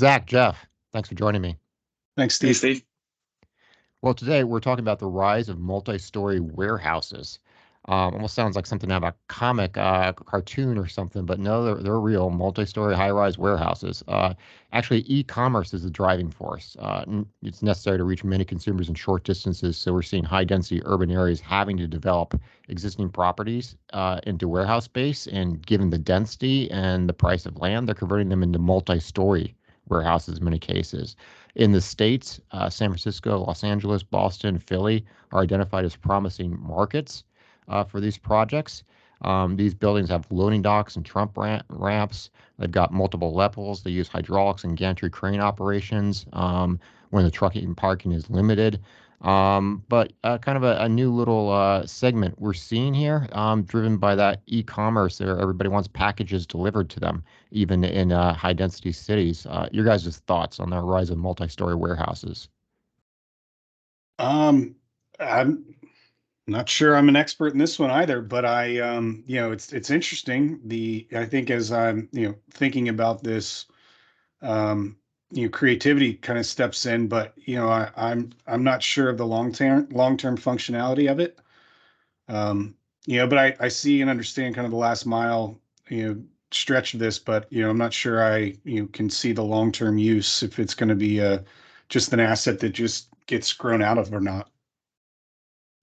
Zach, Jeff, thanks for joining me. Thanks, Hey, Steve. Steve. Well, today we're talking about the rise of multi-story warehouses. Almost sounds like something out of a comic, cartoon or something, but no, they're real multi-story high-rise warehouses. Actually, e-commerce is the driving force. It's necessary to reach many consumers in short distances, so we're seeing high-density urban areas having to develop existing properties into warehouse space, and given the density and the price of land, they're converting them into multi-story warehouses in many cases. In the States, San Francisco, Los Angeles, Boston, Philly are identified as promising markets for these projects. These buildings have loading docks and ramps. They've got multiple levels. They use hydraulics and gantry crane operations when the trucking parking is limited. But kind of a new little segment we're seeing here, driven by that e-commerce. There, everybody wants packages delivered to them, even in high density cities. Your guys' thoughts on the rise of multi-story warehouses? I'm not sure I'm an expert in this one either, but it's interesting. I think as I'm, thinking about this, um, creativity kind of steps in, but I'm not sure of the long term functionality of it. Um, but I see and understand kind of the last mile, stretch of this, but I'm not sure I can see the long term use if it's going to be just an asset that just gets grown out of or not.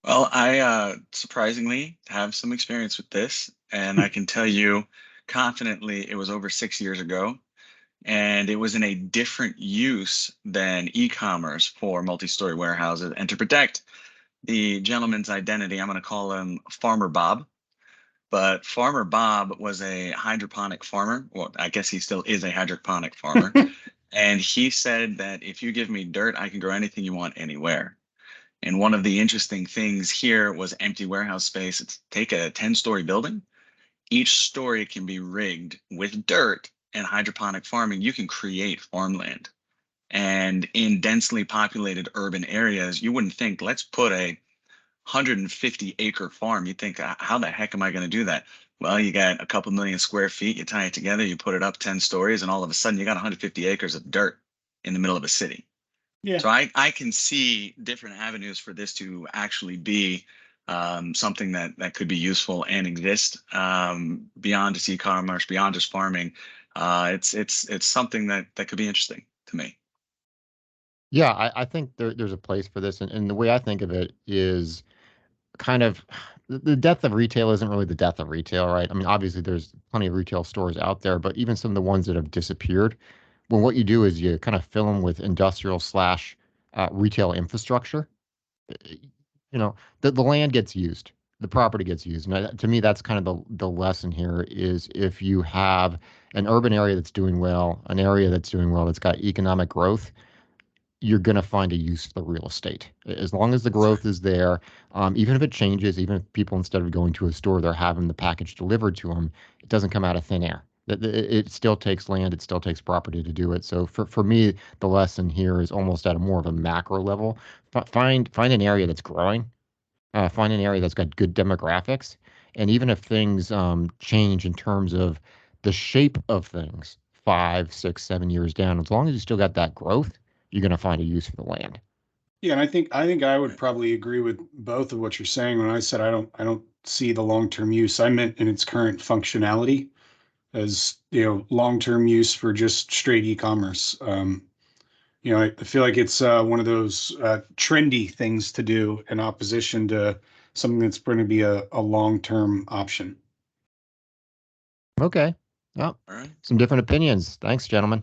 Well, I surprisingly have some experience with this, and I can tell you confidently it was over 6 years ago, and it was in a different use than e-commerce for multi-story warehouses. And to protect the gentleman's identity, I'm going to call him Farmer Bob. But Farmer Bob was a hydroponic farmer. Well, I guess he still is a hydroponic farmer. And he said that if you give me dirt, I can grow anything you want anywhere. And one of the interesting things here was empty warehouse space. It's take a 10-story building. Each story can be rigged with dirt, and hydroponic farming. You can create farmland. And in densely populated urban areas, you wouldn't think, let's put a 150-acre farm. You think, how the heck am I going to do that? Well, you got a couple million square feet, you tie it together, you put it up 10 stories, and all of a sudden you got 150 acres of dirt in the middle of a city. Yeah. So I can see different avenues for this to actually be something that could be useful and exist beyond just e-commerce, beyond just farming. It's something that could be interesting to me. Yeah, I think there's a place for this, and the way I think of it is kind of the death of retail isn't really the death of retail, right? I mean, obviously there's plenty of retail stores out there, but even some of the ones that have disappeared, well, what you do is you kind of fill them with industrial slash retail infrastructure. You know, the land gets used, the property gets used, and to me, that's kind of the lesson here is if you have an urban area that's doing well, an area that's doing well, that's got economic growth, you're going to find a use for the real estate. As long as the That's right. growth is there, even if it changes, even if people, instead of going to a store, they're having the package delivered to them, it doesn't come out of thin air. It still takes land, it still takes property to do it. So for me, the lesson here is almost at a more of a macro level. Find an area that's growing, find an area that's got good demographics, and even if things change in terms of the shape of things 5, 6, 7 years down, as long as you still got that growth, you're going to find a use for the land. Yeah, and I think I would Right. probably agree with both of what you're saying when I said I don't see the long-term use. I meant in its current functionality as, long-term use for just straight e-commerce. I feel like it's one of those trendy things to do in opposition to something that's going to be a long-term option. Okay. Well, All right. some different opinions. Thanks, gentlemen.